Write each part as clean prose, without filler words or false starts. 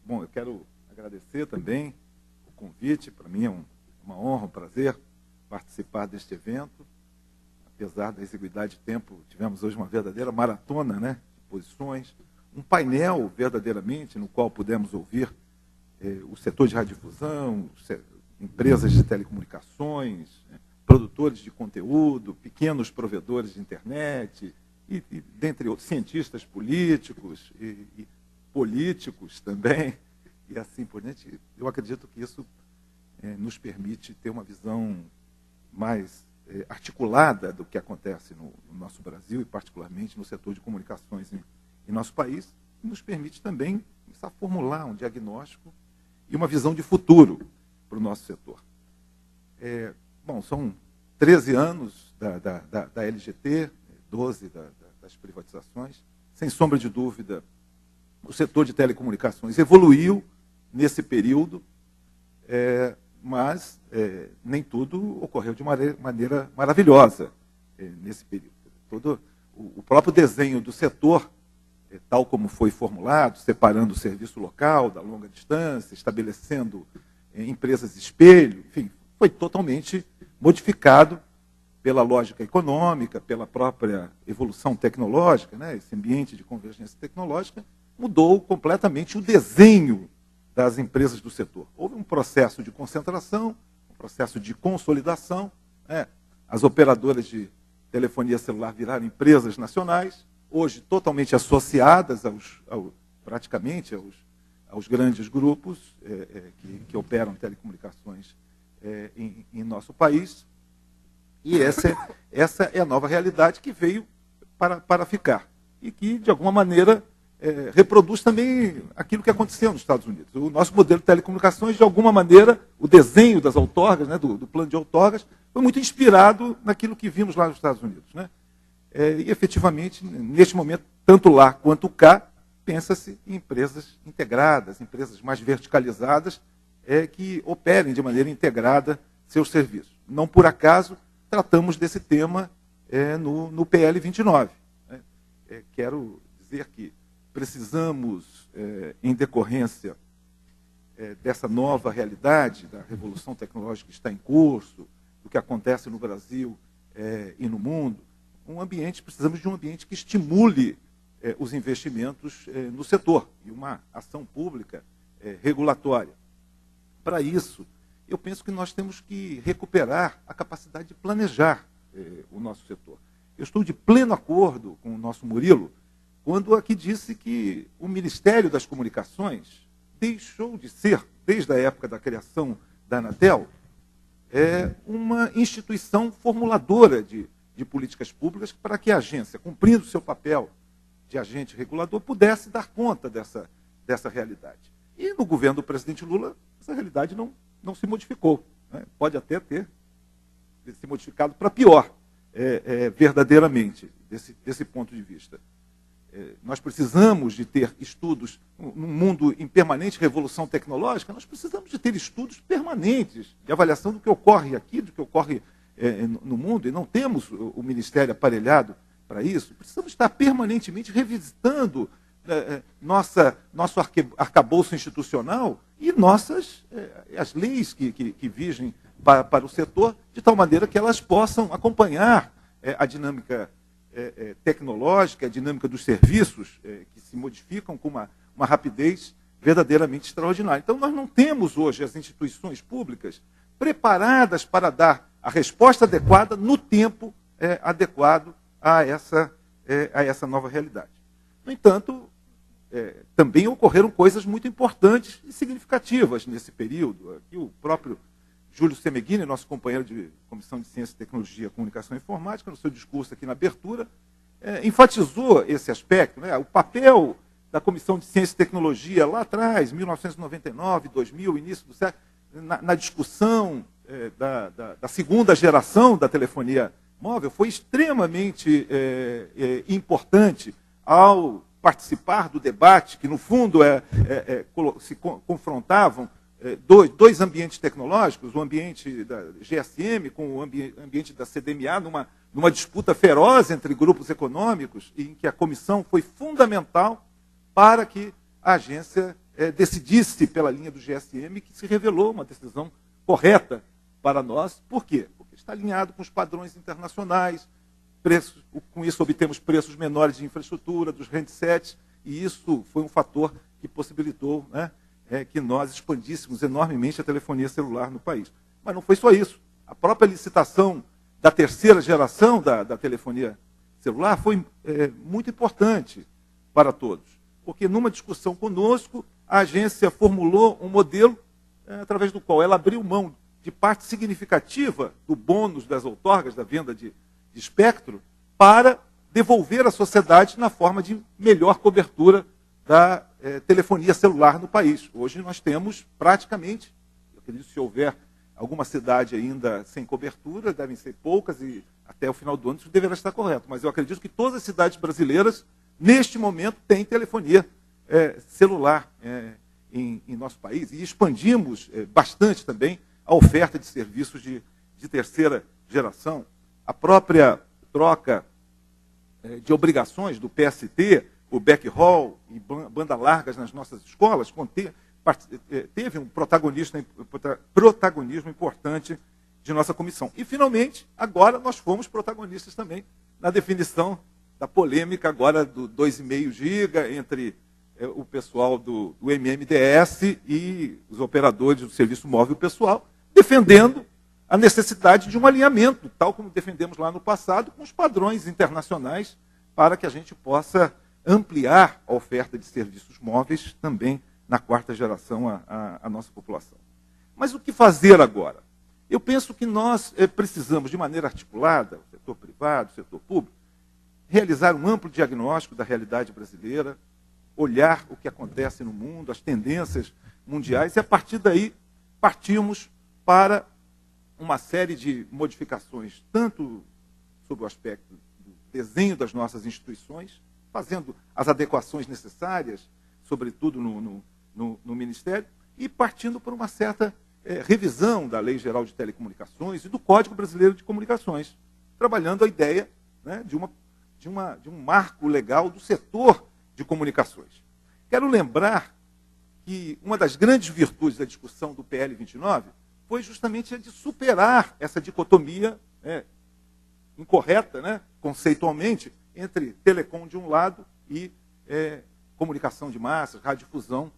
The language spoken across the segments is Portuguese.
Bom, eu quero agradecer também o convite. Para mim é uma honra, um prazer participar deste evento. Apesar da exiguidade de tempo, tivemos hoje uma verdadeira maratona, né, de posições, um painel verdadeiramente no qual pudemos ouvir o setor de radiodifusão, empresas de telecomunicações, produtores de conteúdo, pequenos provedores de internet, e dentre outros, cientistas políticos e políticos também, e assim por diante. Eu acredito que isso nos permite ter uma visão mais articulada do que acontece no nosso Brasil, e particularmente no setor de comunicações em nosso país, e nos permite também começar a formular um diagnóstico e uma visão de futuro para o nosso setor. Bom, são 13 anos da LGT, 12 das privatizações. Sem sombra de dúvida, o setor de telecomunicações evoluiu nesse período, mas nem tudo ocorreu de maneira maravilhosa nesse período. Todo o próprio desenho do setor, tal como foi formulado, separando o serviço local da longa distância, estabelecendo empresas espelho, enfim, foi totalmente modificado pela lógica econômica, pela própria evolução tecnológica, né? Esse ambiente de convergência tecnológica mudou completamente o desenho das empresas do setor. Houve um processo de concentração, um processo de consolidação, né? As operadoras de telefonia celular viraram empresas nacionais, hoje totalmente associadas praticamente aos grandes grupos que operam telecomunicações em nosso país. E essa é a nova realidade que veio para ficar e que, de alguma maneira, reproduz também aquilo que aconteceu nos Estados Unidos. O nosso modelo de telecomunicações, de alguma maneira, o desenho das outorgas, né, do plano de outorgas, foi muito inspirado naquilo que vimos lá nos Estados Unidos, né? E, efetivamente, neste momento, tanto lá quanto cá, pensa-se em empresas integradas, empresas mais verticalizadas, que operem de maneira integrada seus serviços. Não por acaso tratamos desse tema no PL 29. Né? Quero dizer que precisamos, em decorrência dessa nova realidade, da revolução tecnológica que está em curso, do que acontece no Brasil e no mundo, precisamos de um ambiente que estimule os investimentos no setor e uma ação pública regulatória. Para isso, eu penso que nós temos que recuperar a capacidade de planejar o nosso setor. Eu estou de pleno acordo com o nosso Murilo, quando aqui disse que o Ministério das Comunicações deixou de ser, desde a época da criação da Anatel, uma instituição formuladora de políticas públicas para que a agência, cumprindo o seu papel de agente regulador, pudesse dar conta dessa realidade. E no governo do presidente Lula, essa realidade não se modificou. Né? Pode até ter se modificado para pior, verdadeiramente, desse ponto de vista. Nós precisamos de ter estudos, num mundo em permanente revolução tecnológica, nós precisamos de ter estudos permanentes de avaliação do que ocorre aqui, do que ocorre no mundo, e não temos o Ministério aparelhado para isso. Precisamos estar permanentemente revisitando nosso arcabouço institucional e as leis que vigem para o setor, de tal maneira que elas possam acompanhar a dinâmica tecnológica, a dinâmica dos serviços que se modificam com uma rapidez verdadeiramente extraordinária. Então, nós não temos hoje as instituições públicas preparadas para dar a resposta adequada no tempo adequado a essa nova realidade. No entanto, também ocorreram coisas muito importantes e significativas nesse período. Aqui o próprio Júlio Semeghini, nosso companheiro de Comissão de Ciência, Tecnologia, Comunicação e Informática, no seu discurso aqui na abertura, enfatizou esse aspecto, né? O papel da Comissão de Ciência e Tecnologia lá atrás, 1999, 2000, início do século, na discussão da segunda geração da telefonia móvel, foi extremamente importante ao participar do debate, que no fundo se confrontavam dois ambientes tecnológicos, o ambiente da GSM com o ambiente da CDMA, numa disputa feroz entre grupos econômicos, em que a comissão foi fundamental para que a agência decidisse pela linha do GSM, que se revelou uma decisão correta para nós. Por quê? Porque está alinhado com os padrões internacionais, com isso obtemos preços menores de infraestrutura, dos handsets, e isso foi um fator que possibilitou, né, que nós expandíssemos enormemente a telefonia celular no país. Mas não foi só isso. A própria licitação da terceira geração da telefonia celular foi muito importante para todos, porque numa discussão conosco, a agência formulou um modelo através do qual ela abriu mão de parte significativa do bônus das outorgas, da venda de espectro, para devolver à sociedade na forma de melhor cobertura da telefonia celular no país. Hoje nós temos praticamente, eu acredito que se houver alguma cidade ainda sem cobertura, devem ser poucas, e até o final do ano isso deverá estar correto, mas eu acredito que todas as cidades brasileiras, neste momento, têm telefonia celular em nosso país, e expandimos bastante também a oferta de serviços de terceira geração. A própria troca de obrigações do PST, o backhaul e banda largas nas nossas escolas, teve um protagonismo importante de nossa comissão. E, finalmente, agora nós fomos protagonistas também na definição da polêmica agora do 2,5 GB entre o pessoal do MMDS e os operadores do serviço móvel pessoal, defendendo a necessidade de um alinhamento, tal como defendemos lá no passado, com os padrões internacionais, para que a gente possa ampliar a oferta de serviços móveis também na quarta geração à nossa população. Mas o que fazer agora? Eu penso que nós precisamos, de maneira articulada, o setor privado, o setor público, realizar um amplo diagnóstico da realidade brasileira, olhar o que acontece no mundo, as tendências mundiais, e a partir daí partimos para uma série de modificações, tanto sob o aspecto do desenho das nossas instituições, fazendo as adequações necessárias, sobretudo no Ministério, e partindo por uma certa revisão da Lei Geral de Telecomunicações e do Código Brasileiro de Comunicações, trabalhando a ideia, né, de um marco legal do setor de comunicações. Quero lembrar que uma das grandes virtudes da discussão do PL 29 foi justamente a de superar essa dicotomia incorreta, né, conceitualmente, entre telecom de um lado e comunicação de massas, radiodifusão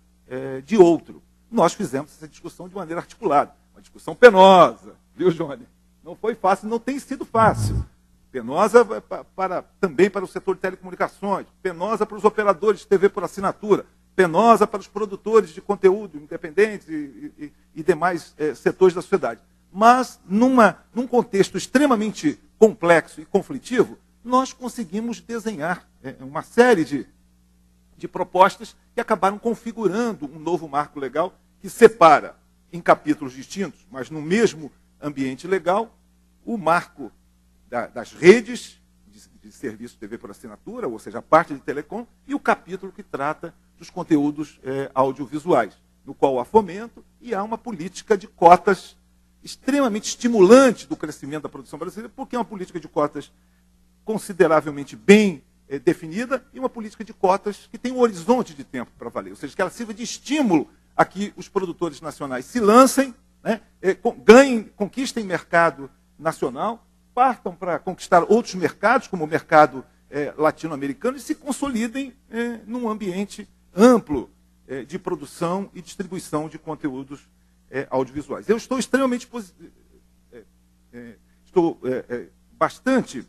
de outro. Nós fizemos essa discussão de maneira articulada, uma discussão penosa, viu, Johnny? Não foi fácil, não tem sido fácil. Penosa também para o setor de telecomunicações, penosa para os operadores de TV por assinatura, penosa para os produtores de conteúdo independentes e demais setores da sociedade. Mas, num contexto extremamente complexo e conflitivo, nós conseguimos desenhar uma série de propostas que acabaram configurando um novo marco legal que separa, em capítulos distintos, mas no mesmo ambiente legal, o marco das redes de serviço de TV por assinatura, ou seja, a parte de telecom, e o capítulo que trata dos conteúdos audiovisuais, no qual há fomento e há uma política de cotas extremamente estimulante do crescimento da produção brasileira, porque é uma política de cotas consideravelmente bem definida e uma política de cotas que tem um horizonte de tempo para valer, ou seja, que ela sirva de estímulo a que os produtores nacionais se lancem, né, conquistem mercado nacional, partam para conquistar outros mercados, como o mercado latino-americano, e se consolidem num ambiente amplo de produção e distribuição de conteúdos audiovisuais. Eu estou extremamente bastante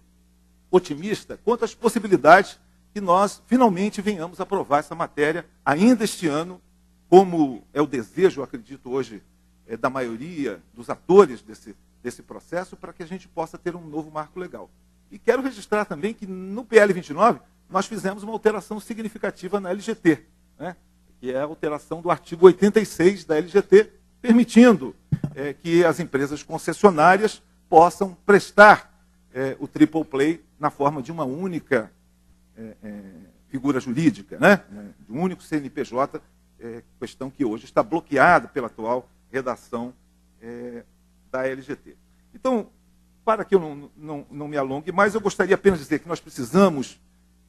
otimista quanto às possibilidades que nós finalmente venhamos a aprovar essa matéria ainda este ano, como é o desejo, eu acredito hoje, da maioria dos atores desse processo, para que a gente possa ter um novo marco legal. E quero registrar também que no PL 29 nós fizemos uma alteração significativa na LGT, né, que é a alteração do artigo 86 da LGT, permitindo que as empresas concessionárias possam prestar o triple play na forma de uma única figura jurídica, né, de um único CNPJ, questão que hoje está bloqueada pela atual redação da LGT. Então, para que eu não me alongue mais, eu gostaria apenas de dizer que nós precisamos,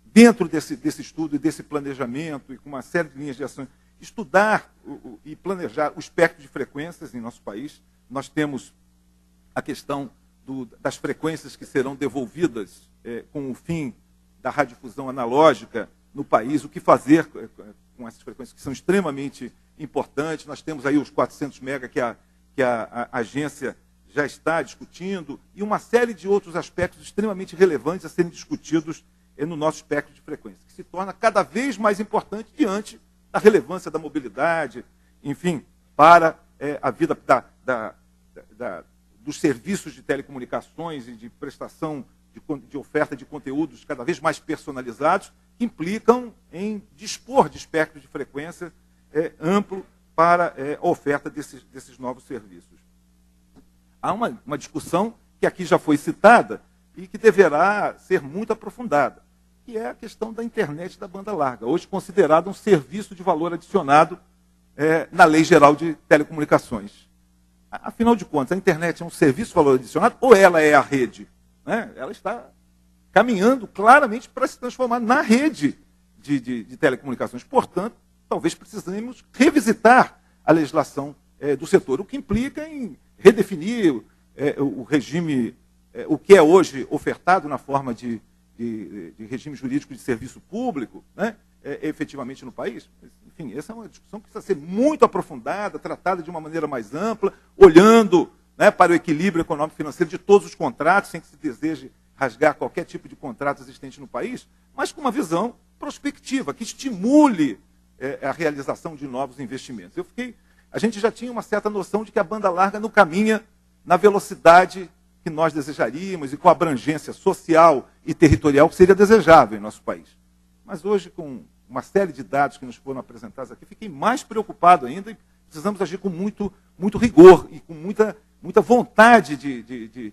dentro desse estudo e desse planejamento, e com uma série de linhas de ação estudar e planejar o espectro de frequências em nosso país. Nós temos a questão das frequências que serão devolvidas com o fim da radiodifusão analógica no país, o que fazer com essas frequências que são extremamente importantes. Nós temos aí os 400 MHz que a agência já está discutindo, e uma série de outros aspectos extremamente relevantes a serem discutidos no nosso espectro de frequência, que se torna cada vez mais importante diante da relevância da mobilidade, enfim, para a vida dos serviços de telecomunicações e de prestação de oferta de conteúdos cada vez mais personalizados, que implicam em dispor de espectro de frequência amplo para a oferta desses novos serviços. Há uma discussão que aqui já foi citada e que deverá ser muito aprofundada, que é a questão da internet da banda larga, hoje considerada um serviço de valor adicionado na Lei Geral de Telecomunicações. Afinal de contas, a internet é um serviço de valor adicionado ou ela é a rede? Né? Ela está caminhando claramente para se transformar na rede de telecomunicações. Portanto, talvez precisemos revisitar a legislação do setor, o que implica em redefinir o regime, o que é hoje ofertado na forma de regime jurídico de serviço público, né, efetivamente no país. Enfim, essa é uma discussão que precisa ser muito aprofundada, tratada de uma maneira mais ampla, olhando, né, para o equilíbrio econômico-financeiro de todos os contratos, sem que se deseje rasgar qualquer tipo de contrato existente no país, mas com uma visão prospectiva, que estimule a realização de novos investimentos. A gente já tinha uma certa noção de que a banda larga não caminha na velocidade que nós desejaríamos e com a abrangência social e territorial que seria desejável em nosso país. Mas hoje, com uma série de dados que nos foram apresentados aqui, fiquei mais preocupado ainda e precisamos agir com muito rigor e com muita vontade de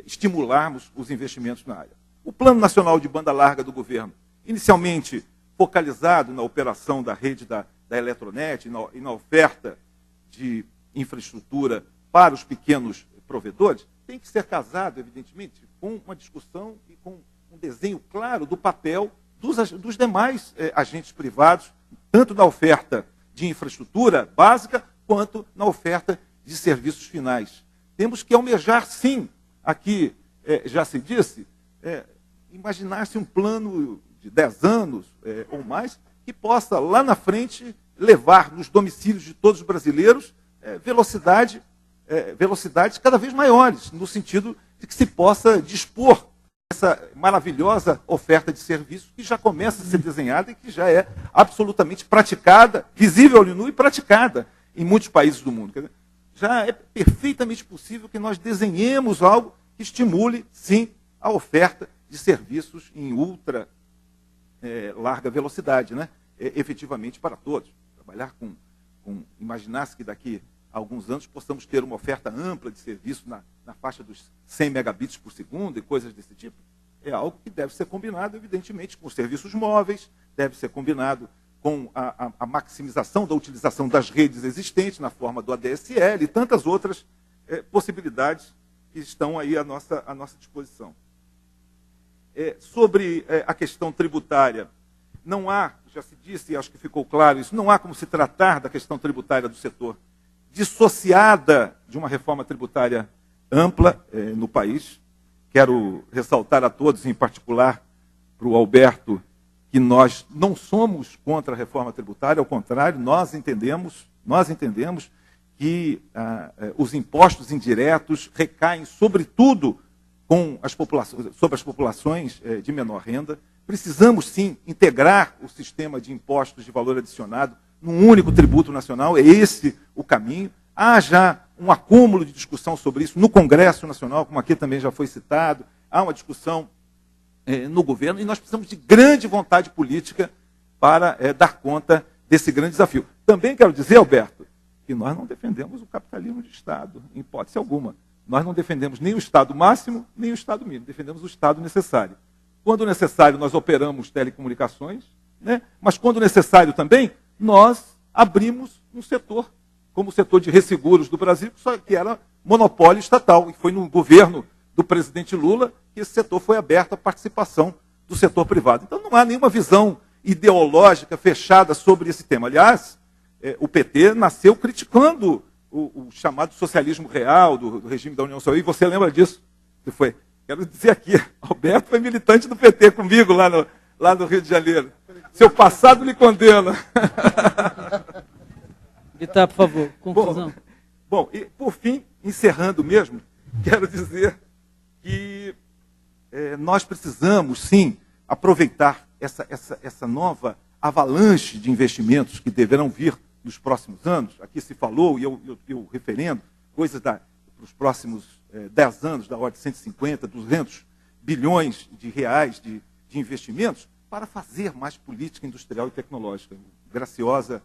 estimularmos os investimentos na área. O Plano Nacional de Banda Larga do governo, inicialmente focalizado na operação da rede da Eletronet e na oferta de infraestrutura para os pequenos provedores, tem que ser casado, evidentemente, com uma discussão e com um desenho claro do papel dos demais agentes privados, tanto na oferta de infraestrutura básica, quanto na oferta de serviços finais. Temos que almejar, sim, aqui já se disse, imaginar-se um plano de 10 anos ou mais, que possa, lá na frente, levar nos domicílios de todos os brasileiros velocidades cada vez maiores, no sentido de que se possa dispor dessa maravilhosa oferta de serviços que já começa a ser desenhada e que já é absolutamente praticada, visível ao nu e praticada em muitos países do mundo. Quer dizer, já é perfeitamente possível que nós desenhemos algo que estimule, sim, a oferta de serviços em ultra larga velocidade, né? Efetivamente para todos. Trabalhar imaginar-se que daqui a alguns anos possamos ter uma oferta ampla de serviço na faixa dos 100 megabits por segundo e coisas desse tipo, é algo que deve ser combinado, evidentemente, com os serviços móveis, deve ser combinado com a maximização da utilização das redes existentes na forma do ADSL e tantas outras possibilidades que estão aí à nossa disposição. Sobre a questão tributária, não há, já se disse, e acho que ficou claro isso, não há como se tratar da questão tributária do setor dissociada de uma reforma tributária ampla no país. Quero ressaltar a todos, em particular para o Alberto, que nós não somos contra a reforma tributária, ao contrário, nós entendemos que os impostos indiretos recaem, sobretudo, sobre as populações de menor renda. Precisamos, sim, integrar o sistema de impostos de valor adicionado num único tributo nacional, é esse o caminho. Há já um acúmulo de discussão sobre isso no Congresso Nacional, como aqui também já foi citado, há uma discussão no governo, e nós precisamos de grande vontade política para dar conta desse grande desafio. Também quero dizer, Alberto, que nós não defendemos o capitalismo de Estado, em hipótese alguma. Nós não defendemos nem o Estado máximo, nem o Estado mínimo, defendemos o Estado necessário. Quando necessário, nós operamos telecomunicações, né? Mas quando necessário também, nós abrimos um setor, como o setor de resseguros do Brasil, que era monopólio estatal, e foi no governo do presidente Lula que esse setor foi aberto à participação do setor privado. Então não há nenhuma visão ideológica fechada sobre esse tema. Aliás, o PT nasceu criticando o chamado socialismo real do regime da União Soviética, e você lembra disso? Que foi, quero dizer aqui, Alberto foi militante do PT comigo lá no Rio de Janeiro. Seu passado lhe condena. Vitar, por favor, conclusão. Bom, e por fim, encerrando mesmo, quero dizer que nós precisamos, sim, aproveitar essa nova avalanche de investimentos que deverão vir nos próximos anos. Aqui se falou, e eu referendo, coisas para os próximos 10 anos, da ordem de 150, 200 bilhões de reais de investimentos, para fazer mais política industrial e tecnológica. Graciosa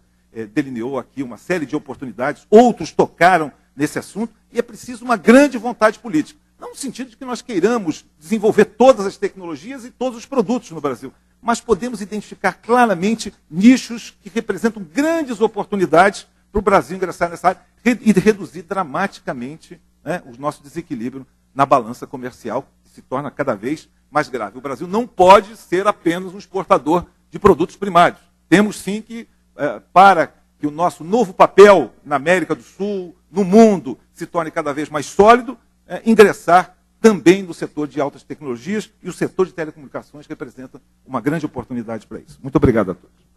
delineou aqui uma série de oportunidades, outros tocaram nesse assunto, e é preciso uma grande vontade política. Não no sentido de que nós queiramos desenvolver todas as tecnologias e todos os produtos no Brasil, mas podemos identificar claramente nichos que representam grandes oportunidades para o Brasil ingressar nessa área e reduzir dramaticamente, né, o nosso desequilíbrio na balança comercial, que se torna cada vez mais grave. O Brasil não pode ser apenas um exportador de produtos primários. Temos sim que, para que o nosso novo papel na América do Sul, no mundo, se torne cada vez mais sólido, ingressar também no setor de altas tecnologias, e o setor de telecomunicações representa uma grande oportunidade para isso. Muito obrigado a todos.